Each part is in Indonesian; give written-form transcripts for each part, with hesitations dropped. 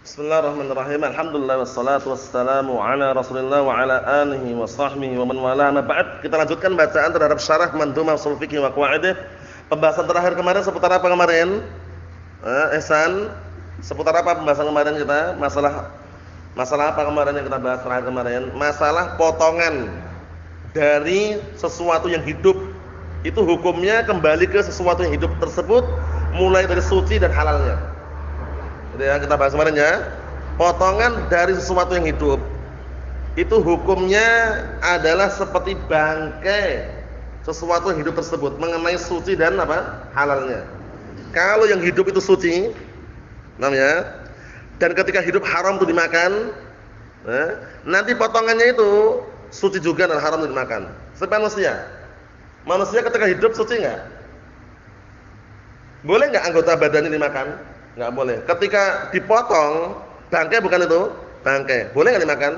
Bismillahirrahmanirrahim. Alhamdulillah wassalatu wassalamu ala Rasulillah wa ala alihi wa sahbihi wa man wala. Amma ba'd, kita lanjutkan bacaan terhadap syarah Mandhumah Ushul Fiqh wa Qawaidih. Pembahasan terakhir kemarin seputar apa kemarin? Ihsan, seputar apa pembahasan kemarin kita? Masalah apa kemarin yang kita bahas terakhir kemarin? Masalah potongan dari sesuatu yang hidup. Itu hukumnya kembali ke sesuatu yang hidup tersebut mulai dari suci dan halalnya. Jadi yang kita bahas kemarin ya, potongan dari sesuatu yang hidup itu hukumnya adalah seperti bangkai sesuatu yang hidup tersebut mengenai suci dan apa? Halalnya. Kalau yang hidup itu suci, namanya, dan ketika hidup haram itu dimakan, nanti potongannya itu suci juga dan haram itu dimakan. Seperti manusia ketika hidup suci enggak? Boleh enggak anggota badan ini dimakan? Enggak boleh. Ketika dipotong, bangkai bukan itu, bangkai. Boleh enggak dimakan?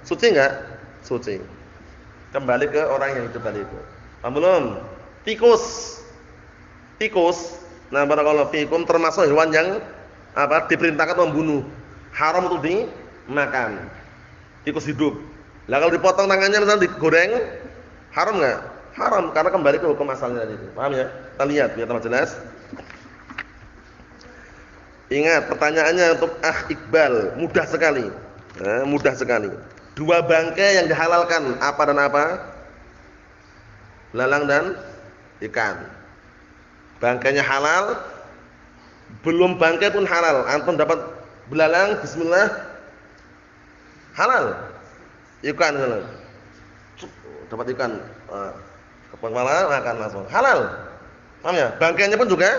Suci enggak? Suci. Kembali ke orang yang hidup tadi itu. Paham belum? Tikus. Nah, barakallahu fikum, termasuk hewan yang diperintahkan membunuh. Haram untuk dimakan. Tikus hidup. Lah kalau dipotong tangannya misalnya digoreng, haram enggak? Haram karena kembali ke hukum asalnya tadi itu. Paham ya? Kita lihat biar tambah jelas. Ingat pertanyaannya untuk Iqbal, mudah sekali. Mudah sekali. Dua bangkai yang dihalalkan, apa dan apa? Belalang dan ikan. Bangkainya halal, belum bangkai pun halal. Antum dapat belalang, bismillah, halal. Ikan halal. Dapat ikan, kepala makan langsung. Halal. Paham ya? Bangkainya pun juga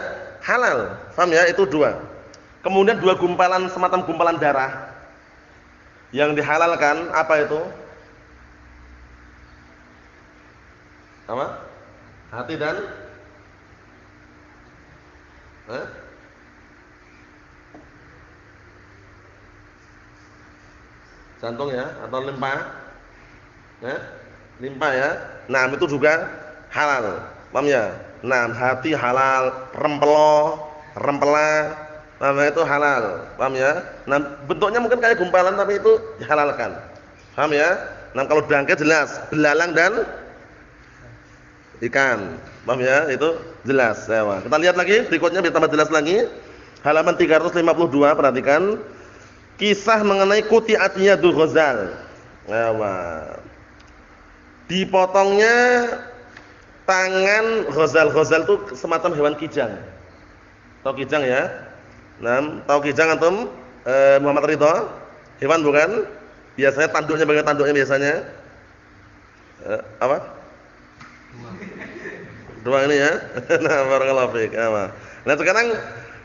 halal. Paham ya? Itu dua. Kemudian dua gumpalan, semacam gumpalan darah yang dihalalkan, apa itu? Apa? Hati dan jantung ya, atau limpa? Limpa ya. Nah, itu juga halal. Paham ya? Nah, hati halal, rempela, itu halal. Paham ya? Nah, bentuknya mungkin kayak gumpalan tapi itu dihalalkan. Paham ya? Nah, kalau bangkai jelas, belalang dan ikan. Paham ya? Itu jelas. Ya, kita lihat lagi berikutnya biar tambah jelas lagi. Halaman 352, perhatikan. Kisah mengenai Quti'at Yadul Ghazal. Ya, dipotongnya tangan Ghazal. Ghazal itu semacam hewan kijang. Tahu kijang ya? Nah, tahu kijang antum? Muhammad Ridho? Hewan bukan? Biasanya tanduknya bagaimana tanduknya biasanya? Apa? Dua ini ya. Nah, barakallahu fiik. Nah, sekarang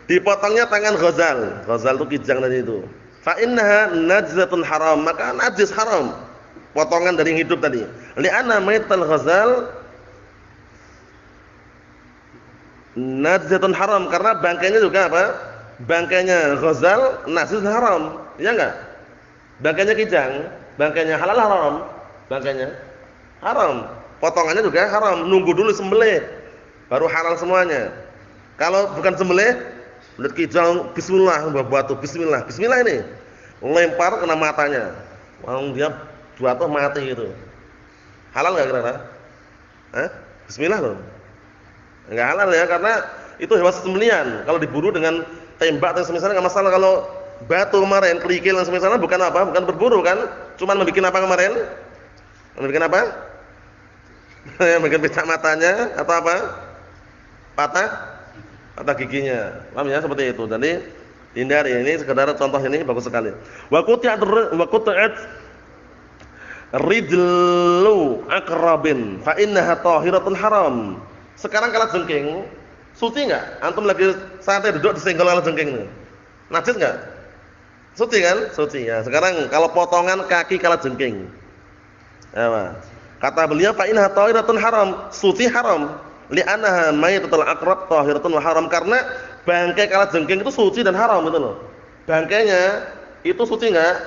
dipotongnya tangan Ghazal. Ghazal itu kijang tadi itu. Fa innaha najzatun haram, maka najis haram. Potongan dari yang hidup tadi. Li'anna maital Ghazal najzatun haram, karena bangkainya juga apa? Bangkainya Ghazal najis haram, iya enggak? Bangkainya kijang, bangkainya halal haram, bangkainya haram. Potongannya juga haram, nunggu dulu sembelih baru halal semuanya. Kalau bukan sembelih, lihat kijang bismillah, batu bismillah. Bismillah ini lempar kena matanya. Langsung dia jatuh mati gitu. Halal enggak kira-kira? Bismillah loh. Enggak halal ya, karena itu hewan sembelihan. Kalau diburu dengan tembak atau semisalnya enggak masalah. Kalau batu kemarin, kerikil dan semisalnya bukan apa? Bukan berburu kan? Cuman membuat apa kemarin? Membuat apa? Membuat pecah matanya atau apa? Patah giginya. Paham ya, seperti itu. Jadi hindari, ini sekedar contoh ini bagus sekali. Wa qut'at ridlu aqrabin fa innaha tahiratun haram. Sekarang kalajengking suci enggak? Antum lagi santai duduk disenggol kalajengking ini. Najis enggak? Suci kan? Suci ya. Sekarang kalau potongan kaki kalajengking. Ya, kata beliau fa innaha tahiratun haram, suci haram. Li'annaha maitatul aqrab tahiratun wa haram, karena bangkai kalajengking itu suci dan haram gitu loh. Bangkainya itu suci enggak?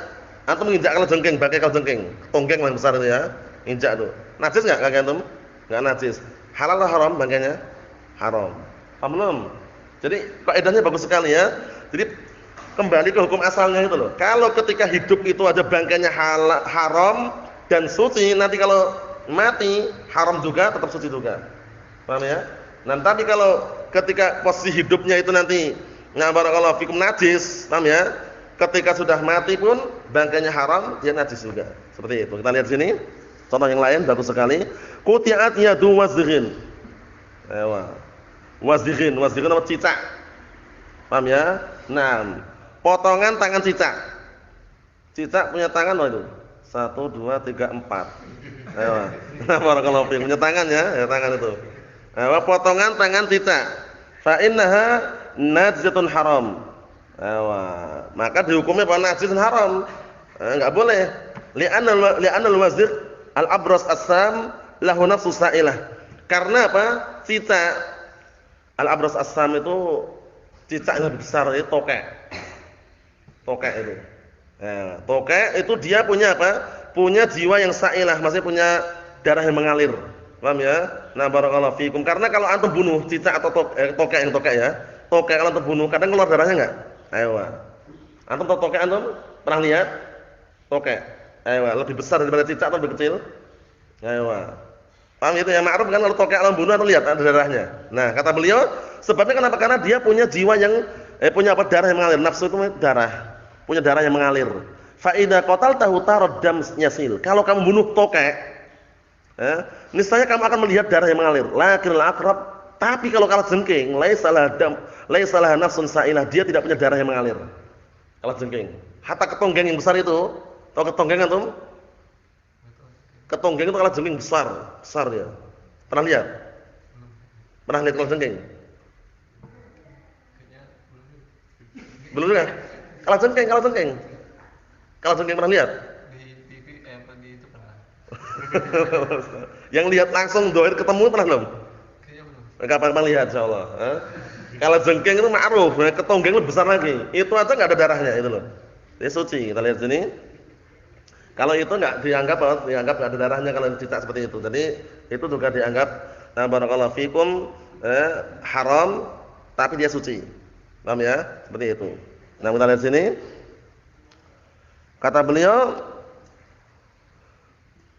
Antum menginjak kalajengking, bangkai kalajengking, tonggeng yang besar itu ya. Injak tuh. Najis enggak kaki antum? Enggak najis. Halal atau haram bangkainya? Haram. Paham belum? Jadi kaidahnya bagus sekali ya. Jadi kembali ke hukum asalnya itu loh. Kalau ketika hidup itu ada bangkainya haram dan suci, nanti kalau mati haram juga, tetap suci juga. Paham ya? Nah, tapi kalau ketika posisi hidupnya itu nanti barakallahu fikum najis, paham ya? Ketika sudah mati pun bangkainya haram, dia najis juga. Seperti itu. Kita lihat sini. Contoh yang lain bagus sekali. Quti'at yadu wazghin. Wazghin apa cicak. Paham ya? Nah, potongan tangan cicak. Cicak punya tangan apa itu? 1 2 3 4. Nah, barakallahu fikum. Punya tangan ya tangan itu. Potongan tangan cicak. Fa innaha najisatun haram. Maka dihukumnya apa? Najis dan haram. Enggak boleh. Li'anna al-wazir al-abras as-sam lahu nafsu sa'ilah. Karena apa? Cicak al-abras as-sam itu cicak yang lebih besar, itu tokek. Tokek itu. Tokek itu dia punya apa? Punya jiwa yang sa'ilah, maksudnya punya darah yang mengalir. Paham ya? Nah, barakallahu fikum. Karena kalau antum bunuh cicak atau tokek ya. Tokek kalau antum bunuh, kadang keluar darahnya enggak? Antum tahu tokek antum? Pernah lihat? Tokek. Lebih besar daripada cicak atau lebih kecil? Paham itu yang ma'ruf kan kalau tokek antum bunuh atau lihat ada darahnya. Nah, kata beliau, sebabnya kenapa? Karena dia punya jiwa yang punya apa? Darah yang mengalir. Nafsu itu darah. Punya darah yang mengalir. Fa idza qataltahu taraddam yasil. Kalau kamu bunuh tokek, niscaya kamu akan melihat darah yang mengalir. Lakinal aqrab, tapi kalau kalajengking, laisalah nafsun sa'ilah, dia tidak punya darah yang mengalir. Kalajengking. Hatta ketonggeng yang besar itu, tahu ketonggeng antum? Ketonggeng itu kalajengking besar dia. Pernah lihat? Pernah lihat kalajengking? Belum ya? Kalajengking. Kalajengking pernah lihat? Di TV di itu pernah. Yang lihat langsung doair ketemu pernah belum? Kayaknya belum. Kapan lihat insyaallah. Kalajengking itu ma'ruf, ketonggeng lebih besar lagi. Itu aja enggak ada darahnya itu loh. Dia suci. Kita lihat sini. Kalau itu enggak dianggap enggak ada darahnya kalau cicak seperti itu. Jadi itu juga dianggap barakallahu fikum haram tapi dia suci. Paham ya? Seperti itu. Nah, kita lihat sini. Kata beliau,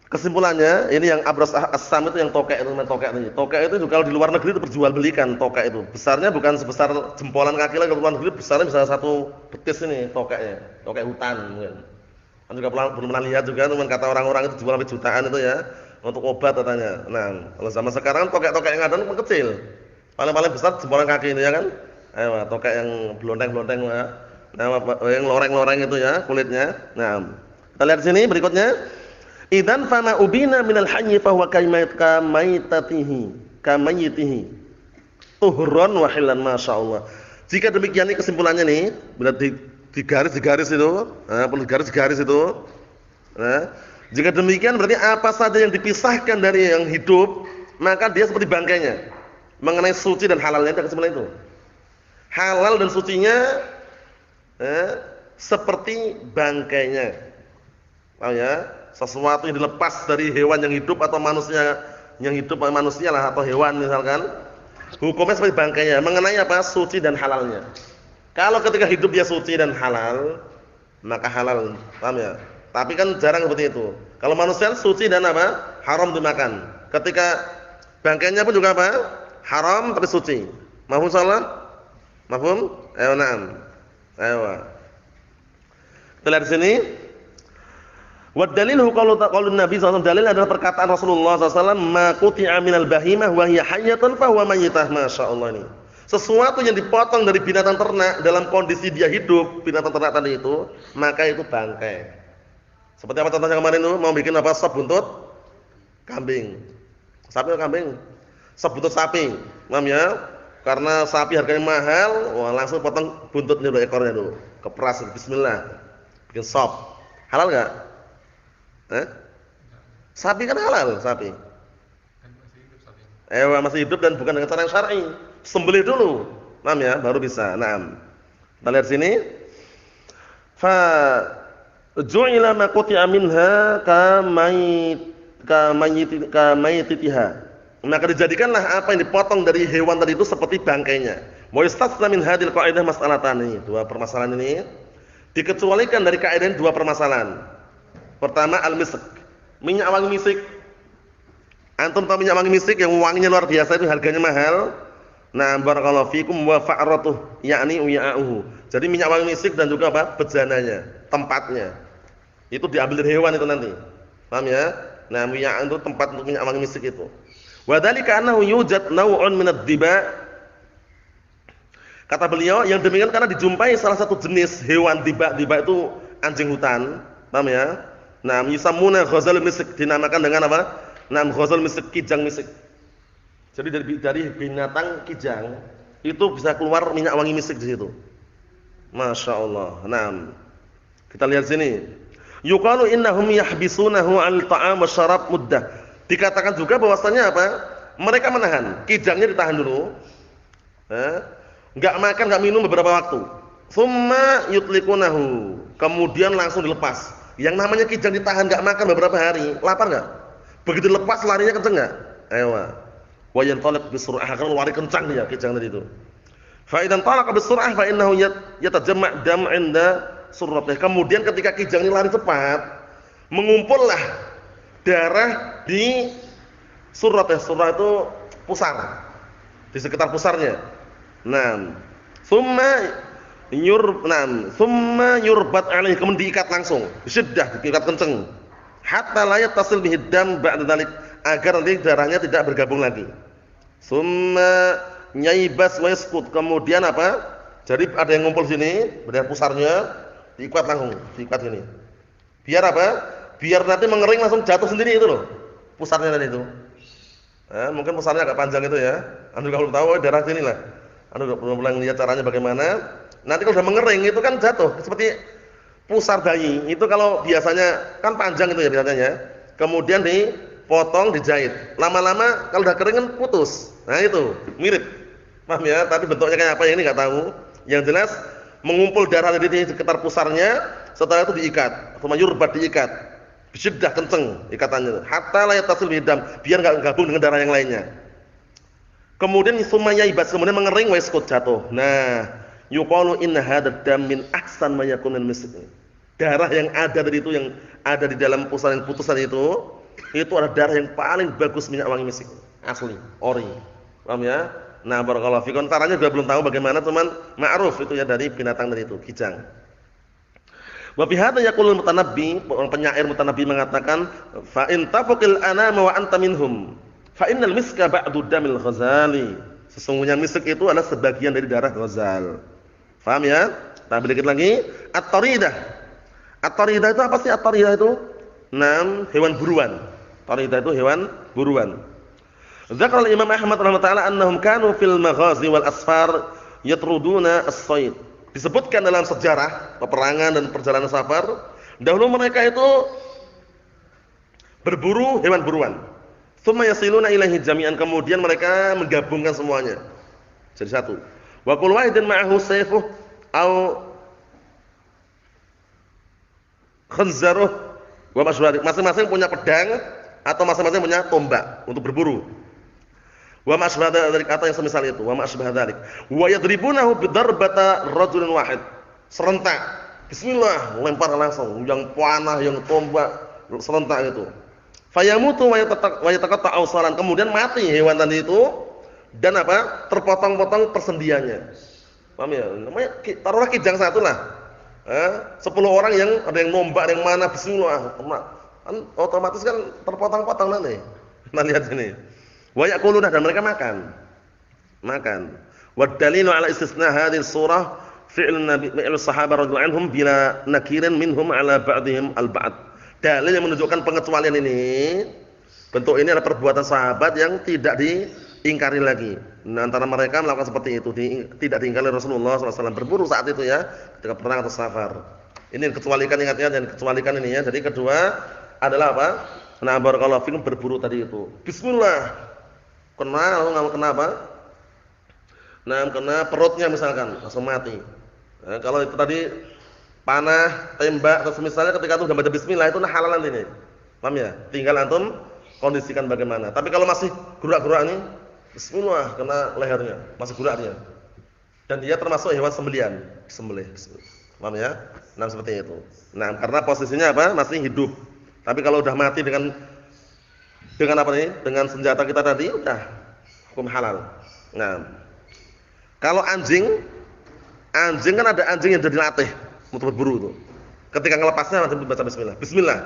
kesimpulannya ini yang abras as-sam itu yang tokek itu ini. Tokek itu juga kalau di luar negeri itu perjualbelikan tokek itu. Besarnya bukan sebesar jempolan kaki lagi, kalau luar negeri besarnya bisa 1 betis ini tokeknya. Tokek hutan mungkin. Kan juga belum pernah lihat juga teman kata orang-orang itu jual sampai jutaan itu ya untuk obat katanya. Nah, kalau zaman sekarang tokek-tokek yang ada itu kecil. Paling besar jempolan kaki ini ya kan. Tokek yang blonteng-blonteng ya. Nah, yang loreng-loreng itu ya kulitnya. Nah, kita lihat sini berikutnya. Idzan fama ubina minal hayy fa huwa kamayitihi. Tuhran wa hilan masyaallah. Jika demikian ini kesimpulannya nih, berarti di garis itu, perlu garis itu. Nah, jika demikian berarti apa saja yang dipisahkan dari yang hidup, maka dia seperti bangkainya. Mengenai suci dan halalnya itu kesimpulan itu. Halal dan sucinya seperti bangkainya. Paham ya? Sesuatu yang dilepas dari hewan yang hidup atau manusia yang hidup, manusia lah atau hewan misalkan, hukumnya seperti bangkainya. Mengenai apa? Suci dan halalnya. Kalau ketika hidup dia suci dan halal, maka halal. Paham ya? Tapi kan jarang seperti itu. Kalau manusia suci dan apa? Haram dimakan. Ketika bangkainya pun juga apa? Haram tapi suci. Mafhum salah? Mafhum? Na'am. Kita lihat di sini. Wa dalilhu qaulun Nabi sallallahu alaihi wasallam, dalil adalah perkataan Rasulullah sallallahu alaihi wasallam, "Ma quti'a minal bahimah wa hiya hayyatun fa huwa mayyitah." Masyaallah ini. Sesuatu yang dipotong dari binatang ternak dalam kondisi dia hidup, binatang ternak tadi itu, maka itu bangkai. Seperti apa contohnya kemarin itu, mau bikin apa? Sop buntut kambing. Sapi atau kambing? Sop buntut sapi. Paham ya? Karena sapi harganya mahal, wah langsung potong buntutnya dulu, ekornya dulu. Keperas bismillah. Bikin sop. Halal enggak? Sapi kan halal, sapi. Kan masih hidup sapi. Masih hidup dan bukan dengan cara yang syar'i. Sembelih dulu. Paham ya? Baru bisa. Naam. Kita lihat sini. Fa ju'ila ma quti'a minha kamayititiha. Maka dijadikanlah apa yang dipotong dari hewan tadi itu seperti bangkainya. Wa yastathna min hadhil qa'idah mas'alatani. Dua permasalahan ini dikecualikan dari kaidah dua permasalahan. Pertama al-misk. Minyak wangi misik. Antum tahu minyak wangi misik yang wanginya luar biasa itu harganya mahal. Nah, barakallahu fikum wa fa'ratuh yakni uya'uhu. Jadi minyak wangi misik dan juga apa? Bejananya, tempatnya. Itu diambil dari hewan itu nanti. Paham ya? Nah, minyak itu tempat untuk minyak wangi misik itu. Wa dzalika annahu yujad naw'un min ad-diba. Kata beliau, yang demikian karena dijumpai salah satu jenis hewan diba. Diba itu anjing hutan. Paham ya? Nah, yusammuna ghazal misik, dinamakan dengan apa? Nah, ghazal misik, kijang misik. Jadi dari binatang kijang itu bisa keluar minyak wangi misik di situ. Masya Allah. Nah, kita lihat sini. Yuqalu innahum yahbisunahu 'al ta'am wa syarab muddah. Dikatakan juga bahwasanya apa? Mereka menahan, kijangnya ditahan dulu. Enggak makan, enggak minum beberapa waktu. Tsumma yutlikunahu. Kemudian langsung dilepas. Yang namanya kijang ditahan enggak makan beberapa hari, lapar enggak? Begitu lepas larinya kenceng enggak? Ayo. Wa yantaliq bisur'ah, akan lari kencang dia kijang tadi itu. Fa idan talaqa bisur'ah fa innahu yatajamma' dam 'inda surratih. Kemudian ketika kijang ini lari cepat, mengumpullah darah di surratih. Surah itu pusar. Di sekitar pusarnya. Nah, thumma yurbat alaihi, kemudian diikat langsung. Syiddah, diikat kenceng. Hatta la yattasil bihi dam ba'da dzalik, agar nanti darahnya tidak bergabung lagi. Thumma nyaibas wa yaskut, kemudian apa? Jadi ada yang ngumpul sini, darah pusarnya diikat langsung, diikat gini. Biar apa? Biar nanti mengering langsung jatuh sendiri itu loh. Pusarnya tadi itu. Mungkin pusarnya agak panjang itu ya. Anda kalau tahu darah sini lah. Anda belum lihat caranya bagaimana. Nanti kalau sudah mengering itu kan jatuh seperti pusar bayi. Itu kalau biasanya kan panjang itu ya biasanya. Kemudian dipotong, dijahit. Lama-lama kalau sudah kering kan putus. Nah itu mirip. Paham ya? Tapi bentuknya kayak apa ini enggak tahu. Yang jelas mengumpul darah di sekitar pusarnya, setelah itu diikat. Atau yurbat diikat. Bisyiddah kenceng ikatannya. Hatta la yatasil bidam, biar enggak gabung dengan darah yang lainnya. Kemudian summa yaibas, kemudian mengering wa yaskut, jatuh. Nah, yuqalu inna hadzal dam min ahsan ma yakun min misk. Darah yang ada tadi itu, yang ada di dalam pusaran putusan itu adalah darah yang paling bagus minyak wangi misik. Asli, ori. Paham ya? Nah, barakallahu fikum. Caranya juga belum tahu bagaimana, cuman ma'ruf itu ya dari binatang tadi itu, kijang. Wa fi hadza yaqulul mutanabbi, penyair mutanabbi mengatakan, fa in tafaqil anama wa anta minhum. Fa innal miska ba'du damil ghazali. Sesungguhnya misk itu adalah sebagian dari darah ghazal. Paham ya? Kita sedikit lagi. At-taridah. At-taridah itu apa sih at-taridah itu? Hewan buruan. Taridah itu hewan buruan. Dzakara Imam Ahmad rahimahullah taala annahum kanu fil maghazi wal asfar yatruduna as-sayd. Disebutkan dalam sejarah peperangan dan perjalanan safar, dahulu mereka itu berburu hewan buruan. Tsumma yasiluna ilaihi jami'an, kemudian mereka menggabungkan semuanya jadi satu. Wa kullu wahidin ma'ahu sayfuh aw khanzaruh wa masybah. Masing-masing punya pedang atau masing-masing punya tombak untuk berburu. Wa masybah dzalik, atau yang semisal itu, wa masybah dzalik. Wa yadribunahu bidarbata rajulin wahid. Serentak. Bismillah, lempar langsung, yang panah, yang tombak, serentak itu. Fayamutu wa yataqatta'u awsalan, kemudian mati hewan tadi itu dan apa? Terpotong-potong persendiannya. Paham ya? Namanya taruhlah kijang satu lah. 10 orang yang ada yang nombak, ada yang mana, bismillah. Kan otomatis kan terpotong-potong nanti. Nah, lihat sini. Wa yaquluna, dan mereka makan. Wa dalilu ala istisna hadhihi surah fi'l nabi fi'l sahabat radhiyallahu anhum bila nakirin minhum ala ba'dihim al-ba'd. Dalil yang menunjukkan pengecualian ini, bentuk ini adalah perbuatan sahabat yang tidak diingkari lagi. Nah, antara mereka melakukan seperti itu, tidak diingkari Rasulullah SAW berburu saat itu ya, ketika perang atau safar. Ini dikecualikan, ingatnya, dan dikecualikan ini ya. Jadi kedua adalah apa? Nah, barakallahu fikum, berburu tadi itu. Bismillah. Kena apa? Nah, kena perutnya misalkan, langsung mati. Nah, kalau itu tadi panah, tembak atau semisalnya, ketika itu sudah baca bismillah itu halal nanti nih. Paham ya? Tinggal antum kondisikan bagaimana. Tapi kalau masih gerak-gerak nih, bismillah, kena lehernya, masih gerak dia. Dan dia termasuk hewan sembelihan, sembelih. Paham ya? Nah, seperti itu. Nah, karena posisinya apa? Masih hidup. Tapi kalau udah mati dengan apa nih? Dengan senjata kita tadi udah hukum halal. Nah, kalau anjing kan ada anjing yang sudah dilatih untuk berburu itu. Ketika ngelepasnya wajib baca bismillah. Bismillah.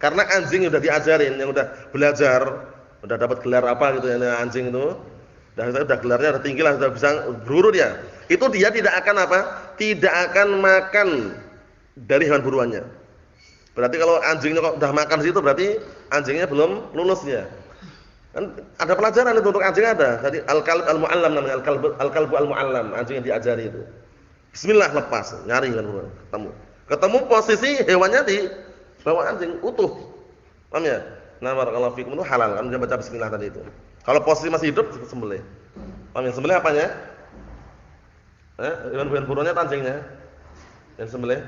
Karena anjing yang sudah diajarin, yang udah belajar, udah dapat gelar apa gitu ya anjing itu. Udah gelarnya udah tinggi lah, sudah bisa berburu dia. Itu dia tidak akan apa? Tidak akan makan dari hewan buruannya. Berarti kalau anjingnya kok udah makan situ berarti anjingnya belum lulus ya. Kan ada pelajaran itu untuk anjing ada. Tadi al-kalb al-muallam namanya, al-kalbu al-muallam, anjing yang diajari itu. Bismillah lepas, nyari hewan buruan, ketemu posisi hewannya di bawah anjing utuh. Paham ya? Nah, barakallahu fikum itu halal kan dia baca bismillah tadi itu. Kalau posisi masih hidup sembelih. Paham ya? Sembelih apanya? Hewan buruannya atau anjingnya? Yang sembelih?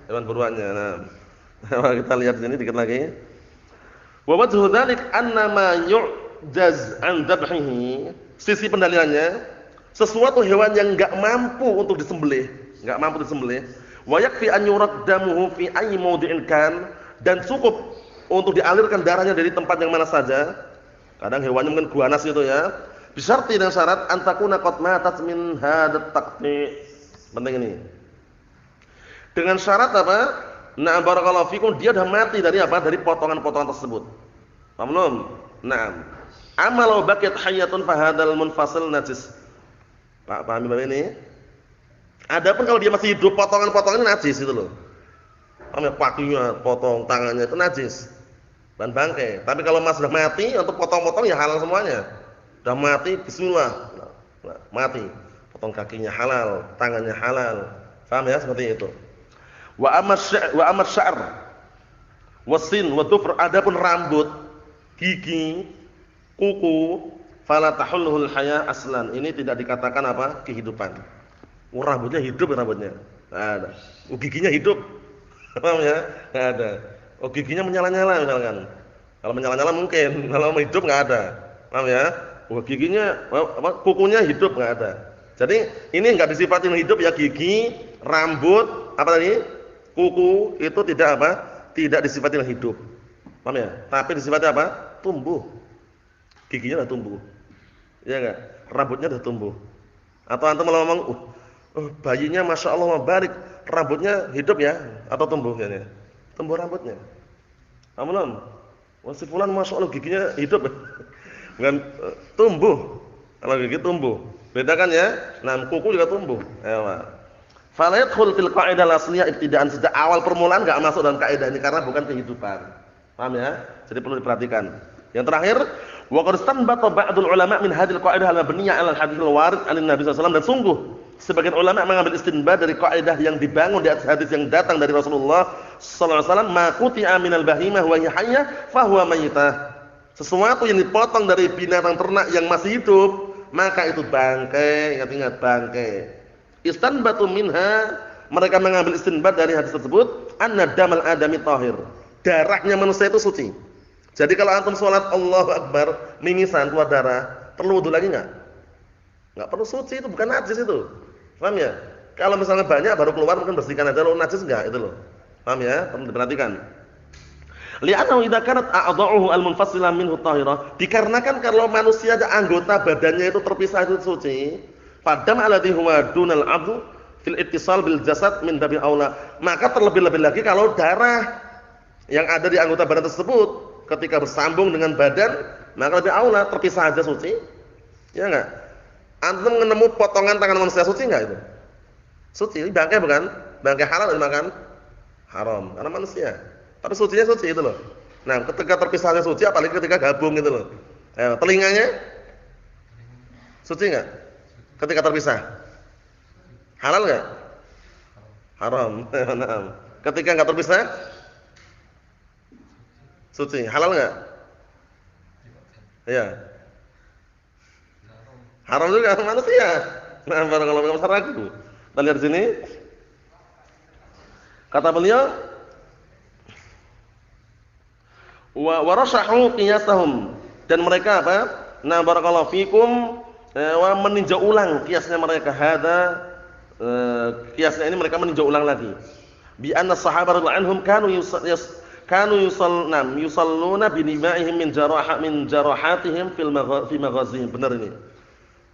Hewan buruannya. Nah, kita lihat sini dikit lagi. Wa wajhu dzalik anna ma yu'jaz an dhabhihi. Sisi pendalilannya, sesuatu hewan yang enggak mampu untuk disembelih, enggak mampu disembelih, wa yakfi an yurad damuhu fi ayyi mawdi'in kan, dan cukup untuk dialirkan darahnya dari tempat yang mana saja. Kadang hewannya mungkin guanas gitu ya. Bisyarti dengan syarat antakuna qad matat min hadat taqti. Penting ini. Dengan syarat apa? Nah, barakallahu fikum dia sudah mati dari apa? Dari potongan-potongan tersebut. Paham belum? Naam. Amalau baqiyat hayyatun fa hadzal munfasil najis. Pak, pahami Bapak ini? Adapun kalau dia masih hidup potongan-potongan najis itu loh. Paham ya? Kakinya potong, tangannya itu najis. Dan bangkai. Tapi kalau mas sudah mati untuk potong-potong ya halal semuanya. Sudah mati bismillah. Nah, mati. Potong kakinya halal, tangannya halal. Paham ya seperti itu. Wa amma sya'r wasin wa dhufr, adapun rambut, gigi, kuku, fala tahulluhul haya aslan. Ini tidak dikatakan apa? Kehidupan. Rambutnya hidup rambutnya. Enggak ada. Giginya hidup. Paham ya? Enggak ada. Giginya menyala-nyala misalkan. Kalau menyala-nyala mungkin, kalau hidup enggak ada. Paham ya? Giginya kukunya hidup enggak ada. Jadi ini enggak disifatin hidup ya, gigi, rambut, apa tadi? Kuku itu tidak apa? Tidak disifatin hidup. Paham ya? Tapi disifatin apa? Tumbuh. Giginya sudah tumbuh. Iya enggak? Rambutnya sudah tumbuh. Atau antum malah ngomong, bayinya Masya Allah barik, rambutnya hidup ya atau tumbuh ya? Tumbuh rambutnya. Paham belum? Si fulan Masya Allah giginya hidup. Bukan tumbuh. Kalau gigi tumbuh. Bedakan ya. Nah, kuku juga tumbuh. Ayo, fala yadkhul fil qa'idah al-asliyah ibtida'an, sejak awal permulaan enggak masuk dalam kaidah ini karena bukan kehidupan. Paham ya? Jadi perlu diperhatikan. Yang terakhir, wa qad istanbata ba'dul ulama min hadhil qa'idah al-mabniyah 'ala al-hadits al-warid 'an Nabi sallallahu alaihi wasallam, dan sungguh sebagian ulama mengambil istinbat dari kaidah yang dibangun di atas hadis yang datang dari Rasulullah sallallahu alaihi wasallam, ma quti'a minal bahimah wa hiya hayyah fa huwa mayyitah. Sesuatu yang dipotong dari binatang ternak yang masih hidup, maka itu bangkai. Ingat-ingat, bangkai. Istanbatu minha, mereka mengambil istinbat dari hadis tersebut, anna damal adami tahir, darahnya manusia itu suci. Jadi kalau antum sholat Allahu Akbar, mimisan keluar darah, perlu wudu lagi enggak? Enggak perlu, suci, itu bukan najis itu. Paham ya? Kalau misalnya banyak baru keluar mungkin bersihkan aja, lo najis enggak itu loh. Paham ya? Perlu diperhatikan. Li'annahu idza kanat a'dha'uhu al-munfasilah minhu tahirah, dikarenakan kalau manusia ada anggota badannya itu terpisah itu suci, padam alladhi huwa dunal 'adhu fil ittisal bil jasad min babi aula, maka terlebih-lebih lagi kalau darah yang ada di anggota badan tersebut ketika bersambung dengan badan, maka lebih aula terpisah aja suci. Ya enggak? Antum menemu potongan tangan manusia suci enggak itu? Suci, bangkai bukan? Bangkai halal dimakan? Haram, karena manusia. Tapi sucinya suci itu loh. Nah, ketika terpisahnya suci, apalagi ketika gabung gitu loh. Telinganya suci enggak? Ketika terpisah. Halal enggak? Haram. Nah, ketika enggak terpisah? Suci. Halal enggak? Iya. Haram juga manusia. Nah, kalau enggak ragu. Kita lihat sini. Kata beliau, wa rashahu qiyasahum, dan mereka apa? Nah, barakallahu fikum, meninjau ulang kiasnya mereka kiasnya ini mereka meninjau ulang lagi. Bi anna sahabat radhiyallahu anhum kanu yusalluna bi nimaihim min jarahatihim fi maghazihim. Benar ini.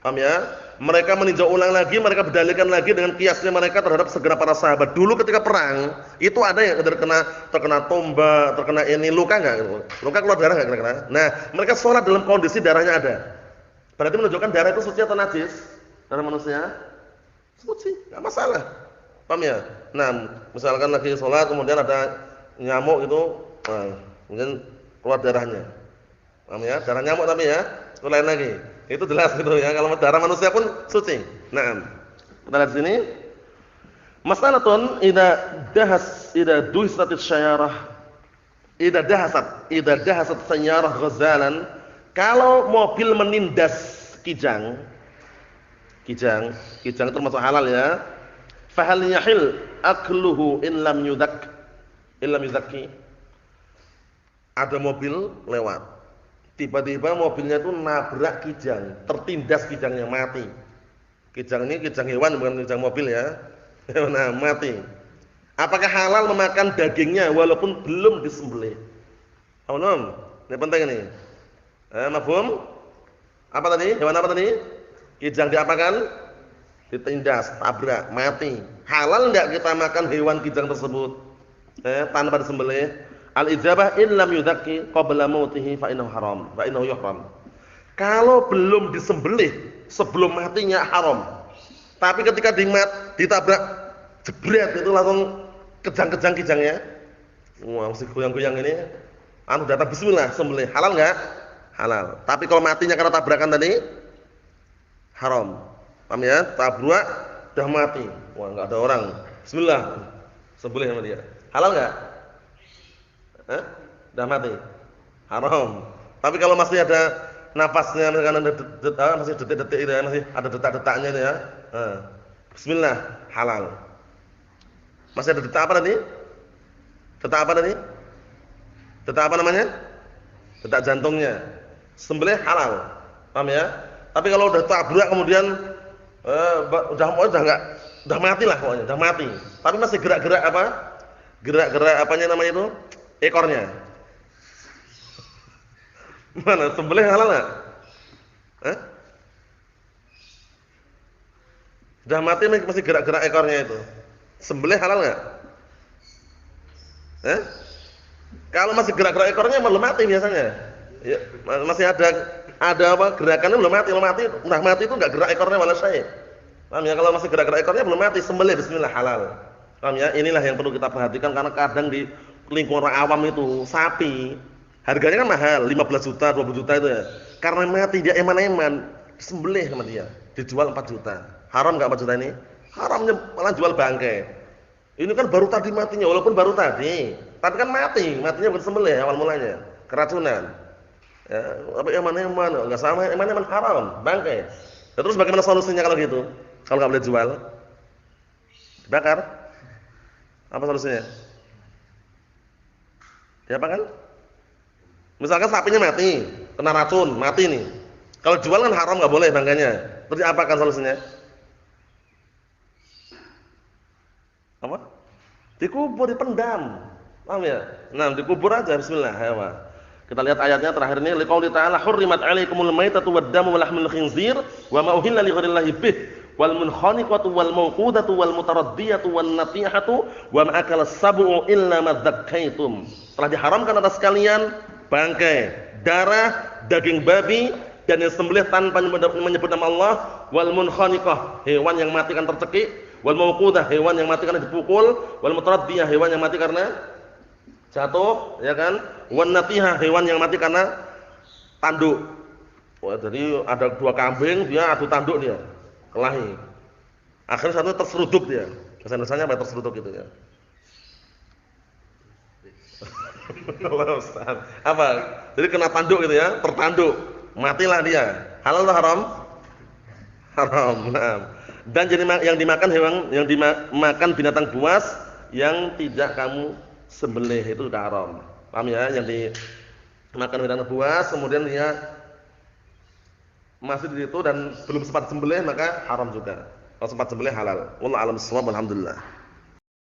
Paham ya? Mereka meninjau ulang lagi, mereka berdalilkan lagi dengan kiasnya mereka terhadap segera para sahabat. Dulu ketika perang, itu ada yang terkena tombak, terkena ini luka enggak? Luka keluar darah enggak kira-kira? Nah, mereka sholat dalam kondisi darahnya ada. Berarti menunjukkan darah itu suci atau najis? Darah manusia suci, enggak masalah. Paham ya? Nah, misalkan lagi sholat kemudian ada nyamuk itu, kemudian keluar darahnya. Paham ya? Darah nyamuk tapi ya, itu lain lagi. Itu jelas gitu ya, kalau darah manusia pun suci. Nah, kita lihat sini. Masalatun idza duhisatis syayarah. Idza dahasat sayyarah ghazalan, kalau mobil menindas kijang termasuk halal ya. Fahal yahil akluhu in lam yudhakki. Ada mobil lewat. Tiba-tiba mobilnya itu nabrak kijang, tertindas kijangnya mati. Kijang ini kijang hewan bukan kijang mobil ya. Nah, mati. Apakah halal memakan dagingnya walaupun belum disembelih? Paham? Ini penting ini. Mafhum? Apa tadi? Hewan apa tadi? Kijang diapakan? Ditindas, tabrak, mati. Halal enggak kita makan hewan kijang tersebut? Tanpa disembelih? Al-ijabah in lam yudhakki qabla mautihi fa innahu haram, fa innahu yuhram. Kalau belum disembelih sebelum matinya haram. Tapi ketika ditabrak jebret itu langsung kejang-kejang kijangnya. Wah, masih goyang-goyang ini. Datang bismillah sembelih. Halal enggak? Halal. Tapi kalau matinya karena tabrakan tadi haram. Paham ya? Tabrak sudah mati. Wah, enggak ada orang. Bismillah. Sembelih sama dia. Halal enggak? Sudah mati. Haram. Tapi kalau masih ada nafasnya, masih detik-detik itu ya, masih ada detak-detaknya itu ya. Bismillah, halal. Masih ada detak apa tadi? Detak apa tadi? Detak apa namanya? Detak jantungnya. Sembelih halal. Paham ya? Tapi kalau udah tabrak kemudian udah mati lah pokoknya, udah mati. Tapi masih gerak-gerak apa? Gerak-gerak apanya namanya itu? Ekornya. Mana sembelih halal enggak? Sudah mati masih gerak-gerak ekornya itu. Sembelih halal enggak? Kalau masih gerak-gerak ekornya belum mati biasanya. Ya, masih ada apa gerakannya belum mati. Udah mati itu enggak gerak ekornya wala syai'. Paham ya? Kalau masih gerak-gerak ekornya belum mati, sembelih bismillah halal. Paham ya? Inilah yang perlu kita perhatikan karena kadang di lingkungan orang awam itu sapi harganya kan mahal, 15 juta, 20 juta itu ya. Karena mati dia eman-eman, disembelih sama dia, dijual 4 juta. Haram enggak 4 juta ini? Haramnya malah jual bangkai. Ini kan baru tadi matinya, walaupun baru tadi, tapi kan matinya bukan sembelih awal mulanya, keracunan. Ya, apa eman-eman, enggak sama, eman-eman haram, bangkai. Ya, terus bagaimana solusinya kalau gitu? Kalau enggak boleh jual? Dibakar? Apa solusinya? Ya apa kan? Misalkan sapinya mati, kena racun, mati nih. Kalau jual kan haram enggak boleh bangkainya. Terus apa kan solusinya? Apa? Dikubur, dipendam. Paham ya? Nah, dikubur aja bismillah. Ya, kita lihat ayatnya terakhir ini, liqauli ta'ala hurrimat 'alaikumul maitatu wad-damu wa lahmul khinzir wa ma uhilla li ghairillahi bih wal munkhaniqatu wal mawqudatu wal mutaraddiyatu wan natihatu wa ma akala sab'u illa ma dzakkaitum. Telah diharamkan atas kalian bangkai, darah, daging babi dan yang sembelih tanpa menyebut nama Allah, wal munkhaniqah, hewan yang mati kan tercekik, wal mawqudah, hewan yang mati karena dipukul, wal mutaraddiyah, hewan yang mati karena jatuh, ya kan? Wan natihah, hewan yang mati karena tanduk. Wah, jadi ada 2 kambing, dia adu tanduk dia. Kelahi. Akhirnya satu terseruduk dia. Bahasa-bahasanya apa terseruduk gitu ya. Allah Ustaz. Apa? Jadi kena tanduk gitu ya, tertanduk. Matilah dia. Halal atau haram? Haram. Nah. Dan jadi yang dimakan hewan yang dimakan binatang buas yang tidak kamu sembelih itu sudah haram. Paham ya? Yang dimakan binatang buas kemudian dia masih di situ dan belum sempat sembelih maka haram juga. Kalau sempat sembelih halal. Wallahu a'lam bishawab. Alhamdulillah.